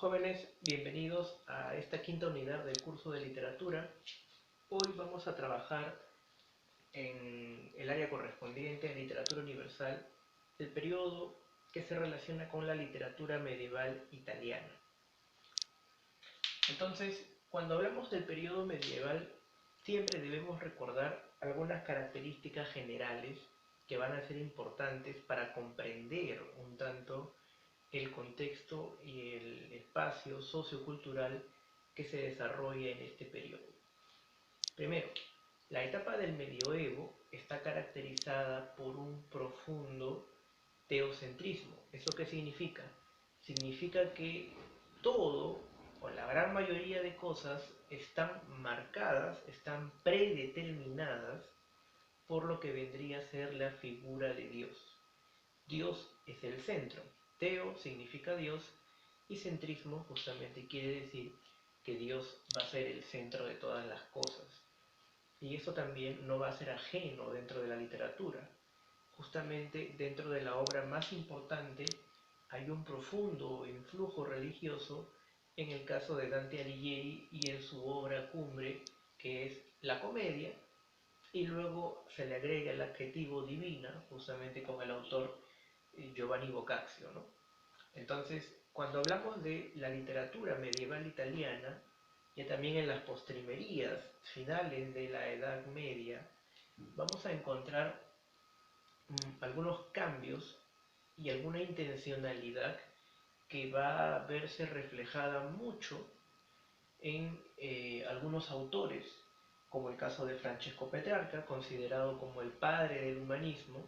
Jóvenes, bienvenidos a esta quinta unidad del curso de literatura. Hoy vamos a trabajar en el área correspondiente a literatura universal, el periodo que se relaciona con la literatura medieval italiana. Entonces, cuando hablamos del periodo medieval, siempre debemos recordar algunas características generales que van a ser importantes para comprender un tanto el contexto y el espacio sociocultural que se desarrolla en este periodo. Primero, la etapa del medioevo está caracterizada por un profundo teocentrismo. ¿Eso qué significa? Significa que todo, o la gran mayoría de cosas, están marcadas, están predeterminadas por lo que vendría a ser la figura de Dios. Dios es el centro. Teo significa Dios y centrismo justamente quiere decir que Dios va a ser el centro de todas las cosas. Y eso también no va a ser ajeno dentro de la literatura. Justamente dentro de la obra más importante hay un profundo influjo religioso en el caso de Dante Alighieri y en su obra cumbre, que es la comedia, y luego se le agrega el adjetivo divina, justamente con el autor Giovanni Boccaccio, ¿no? Entonces, cuando hablamos de la literatura medieval italiana, ya también en las postrimerías finales de la Edad Media, vamos a encontrar algunos cambios y alguna intencionalidad que va a verse reflejada mucho en algunos autores, como el caso de Francesco Petrarca, considerado como el padre del humanismo,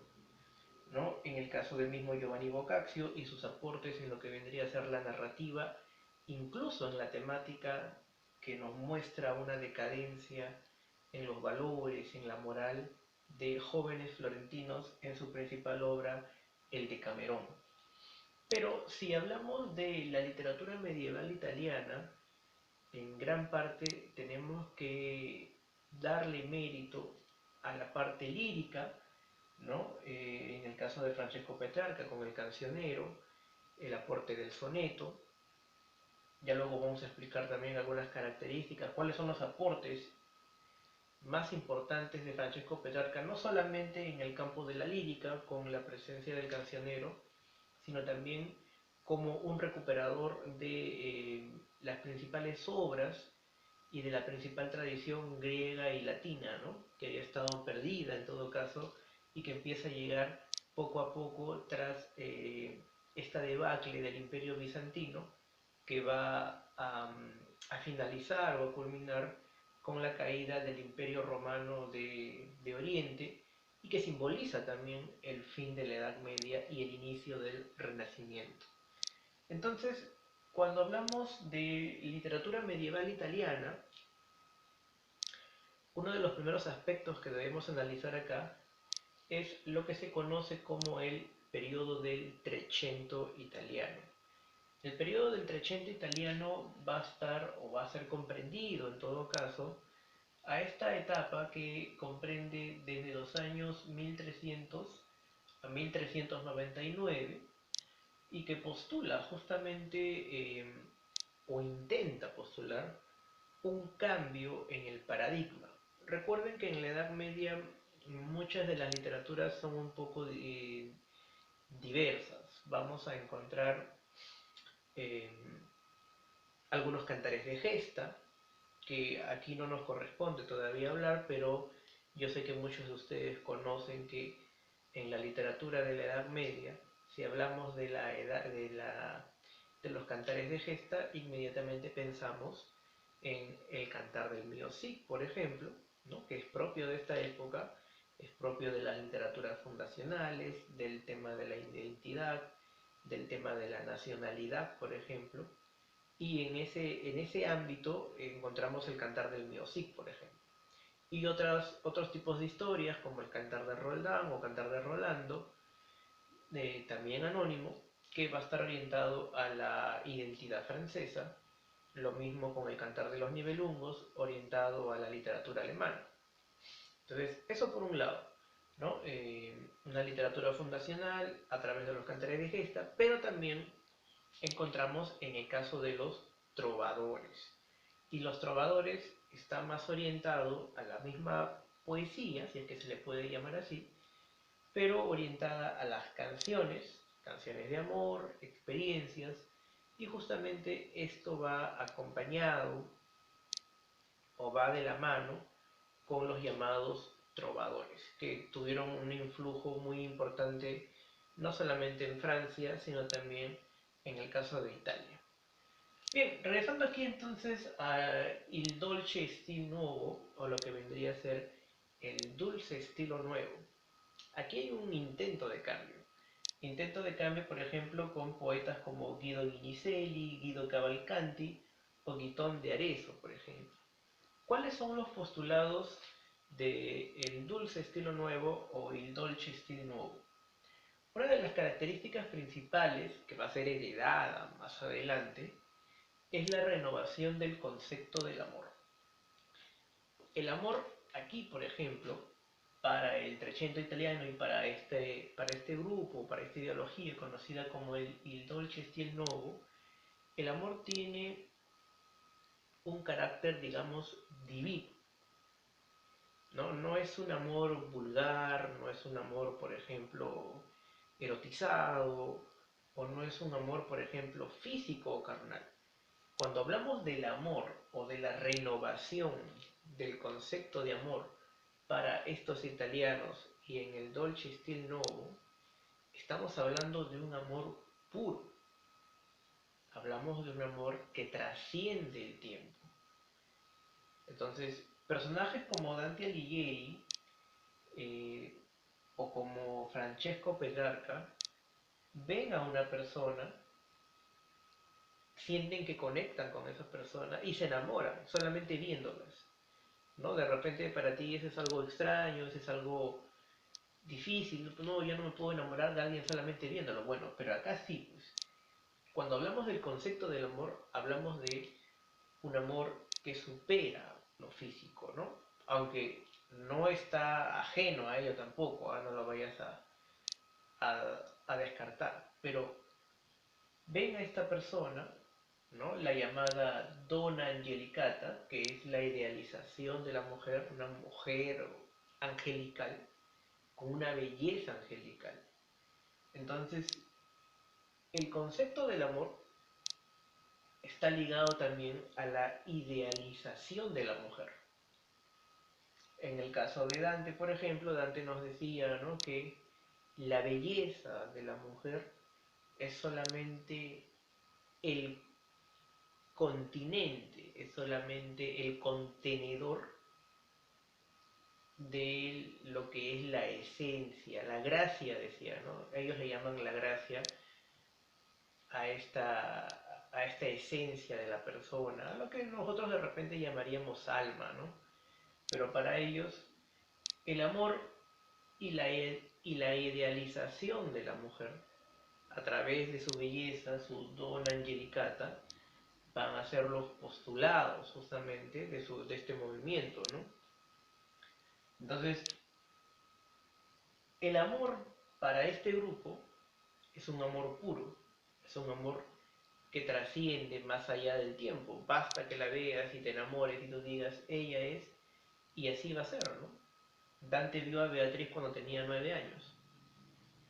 ¿no? En el caso del mismo Giovanni Boccaccio y sus aportes en lo que vendría a ser la narrativa, incluso en la temática que nos muestra una decadencia en los valores, en la moral de jóvenes florentinos en su principal obra, el Decamerón. Pero si hablamos de la literatura medieval italiana, en gran parte tenemos que darle mérito a la parte lírica, ¿no? En el caso de Francesco Petrarca con el cancionero, el aporte del soneto. Ya luego vamos a explicar también algunas características, cuáles son los aportes más importantes de Francesco Petrarca, no solamente en el campo de la lírica, con la presencia del cancionero, sino también como un recuperador de las principales obras y de la principal tradición griega y latina, ¿no? Que había estado perdida en todo caso y que empieza a llegar poco a poco tras esta debacle del Imperio Bizantino que va a finalizar o a culminar con la caída del Imperio Romano de Oriente y que simboliza también el fin de la Edad Media y el inicio del Renacimiento. Entonces, cuando hablamos de literatura medieval italiana, uno de los primeros aspectos que debemos analizar acá es lo que se conoce como el periodo del Trecento italiano. El periodo del Trecento italiano va a estar o va a ser comprendido en todo caso a esta etapa que comprende desde los años 1300 a 1399 y que postula justamente o intenta postular un cambio en el paradigma. Recuerden que en la Edad Media muchas de las literaturas son un poco diversas. Vamos a encontrar eh, algunos cantares de gesta, que aquí no nos corresponde todavía hablar, pero yo sé que muchos de ustedes conocen que en la literatura de la Edad Media, si hablamos de la edad de los cantares de gesta, inmediatamente pensamos en el cantar del Mio Cid, por ejemplo, ¿no? Que es propio de esta época, es propio de las literaturas fundacionales, del tema de la identidad, del tema de la nacionalidad, por ejemplo, y en ese ámbito encontramos el cantar del Mio Cid, por ejemplo. Y otros tipos de historias, como el cantar de Roldán o cantar de Rolando, también anónimo, que va a estar orientado a la identidad francesa, lo mismo con el cantar de los Nibelungos, orientado a la literatura alemana. Entonces, eso por un lado, ¿no? Una literatura fundacional a través de los cantares de gesta, pero también encontramos en el caso de los trovadores. Y los trovadores están más orientados a la misma poesía, si es que se le puede llamar así, pero orientada a las canciones, canciones de amor, experiencias, y justamente esto va acompañado o va de la mano con los llamados trovadores, que tuvieron un influjo muy importante no solamente en Francia, sino también en el caso de Italia. Bien, regresando aquí entonces a Il Dolce Stil Nuovo, o lo que vendría a ser el dulce estilo nuevo. Aquí hay un intento de cambio. Intento de cambio, por ejemplo, con poetas como Guido Guinizelli, Guido Cavalcanti o Guitón de Arezzo, por ejemplo. ¿Cuáles son los postulados del dulce estilo nuevo o el dolce estilo nuevo? Una de las características principales que va a ser heredada más adelante es la renovación del concepto del amor. El amor aquí, por ejemplo, para el Trecento italiano y para este grupo, para esta ideología conocida como el dolce stile nuovo, el amor tiene un carácter, digamos, divino. ¿No? No es un amor vulgar, no es un amor, por ejemplo, erotizado, o no es un amor, por ejemplo, físico o carnal. Cuando hablamos del amor o de la renovación del concepto de amor para estos italianos y en el Dolce Stil Novo, estamos hablando de un amor puro. Hablamos de un amor que trasciende el tiempo. Entonces, personajes como Dante Alighieri eh, o como Francesco Petrarca ven a una persona, sienten que conectan con esa persona y se enamoran solamente viéndolas. ¿No? De repente para ti eso es algo extraño, eso es algo difícil, no, yo no me puedo enamorar de alguien solamente viéndolo. Bueno, pero acá sí, pues. Cuando hablamos del concepto del amor, hablamos de un amor que supera lo físico, ¿no? Aunque no está ajeno a ello tampoco, no lo vayas a descartar, pero ven a esta persona, ¿no? La llamada Donna Angelicata, que es la idealización de la mujer, una mujer angelical, con una belleza angelical. Entonces, el concepto del amor está ligado también a la idealización de la mujer. En el caso de Dante, por ejemplo, Dante nos decía, ¿no?, que la belleza de la mujer es solamente el continente, es solamente el contenedor de lo que es la esencia, la gracia, decía, ¿no? Ellos le llaman la gracia a esta esencia de la persona, a lo que nosotros de repente llamaríamos alma, ¿no? Pero para ellos el amor y la idealización de la mujer a través de su belleza, su dona angelicata, van a ser los postulados justamente de este movimiento, ¿no? Entonces, el amor para este grupo es un amor puro, es un amor que trasciende más allá del tiempo. Basta que la veas y te enamores y tú digas, ella es, y así va a ser, ¿no? Dante vio a Beatriz cuando tenía 9 años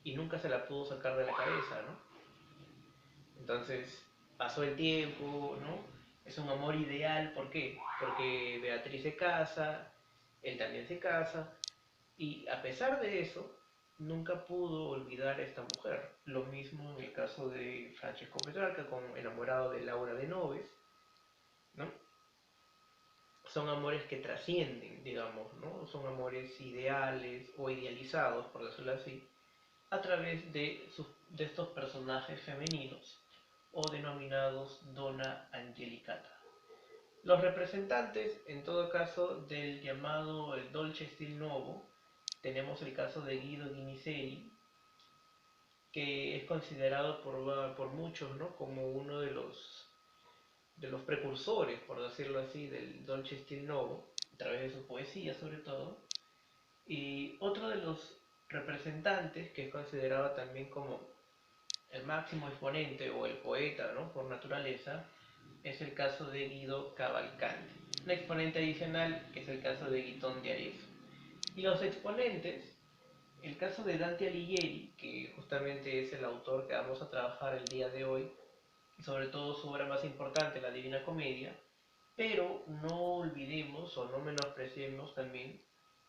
y nunca se la pudo sacar de la cabeza, ¿no? Entonces, pasó el tiempo, ¿no? Es un amor ideal, ¿por qué? Porque Beatriz se casa, él también se casa, y a pesar de eso, nunca pudo olvidar a esta mujer. Lo mismo en el caso de Francesco Petrarca, con enamorado de Laura de Noves, ¿no? Son amores que trascienden, digamos, ¿no? Son amores ideales o idealizados, por decirlo así, a través de estos personajes femeninos o denominados Donna Angelicata. Los representantes, en todo caso, del llamado el Dolce Stil Nuovo, tenemos el caso de Guido Guinizelli, que es considerado por muchos, ¿no?, como uno de los precursores, por decirlo así, del Dolce Stil Novo, a través de su poesía sobre todo. Y otro de los representantes, que es considerado también como el máximo exponente o el poeta, ¿no? Por naturaleza, es el caso de Guido Cavalcanti. Un exponente adicional que es el caso de Guitón de Arezzo. Y los exponentes, el caso de Dante Alighieri, que justamente es el autor que vamos a trabajar el día de hoy, y sobre todo su obra más importante, la Divina Comedia, pero no olvidemos o no menospreciemos también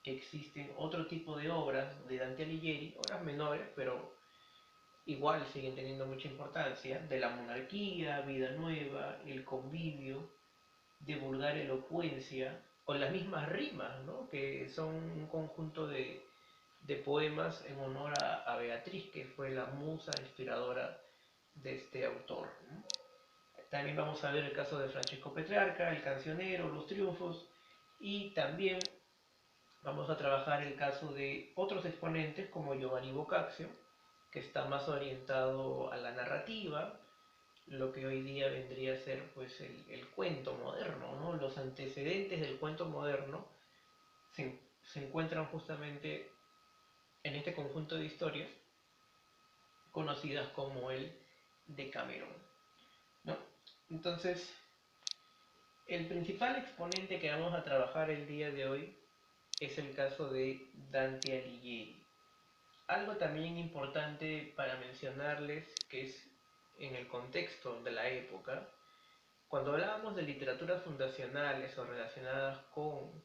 que existen otro tipo de obras de Dante Alighieri, obras menores, pero igual siguen teniendo mucha importancia, de la monarquía, Vida Nueva, el convivio, de vulgar elocuencia, o las mismas rimas, ¿no? Que son un conjunto de poemas en honor a Beatriz, que fue la musa inspiradora de este autor, ¿no? También vamos a ver el caso de Francesco Petrarca, el cancionero, los triunfos, y también vamos a trabajar el caso de otros exponentes como Giovanni Boccaccio, que está más orientado a la narrativa, lo que hoy día vendría a ser pues el cuento moderno, ¿no? Los antecedentes del cuento moderno se encuentran justamente en este conjunto de historias conocidas como el Decamerón, ¿no? Entonces, el principal exponente que vamos a trabajar el día de hoy es el caso de Dante Alighieri. Algo también importante para mencionarles, que es en el contexto de la época, cuando hablábamos de literaturas fundacionales o relacionadas con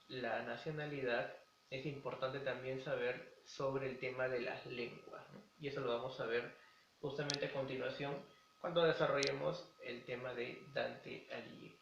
la nacionalidad, es importante también saber sobre el tema de las lenguas, ¿no? Y eso lo vamos a ver justamente a continuación cuando desarrollemos el tema de Dante Alighieri.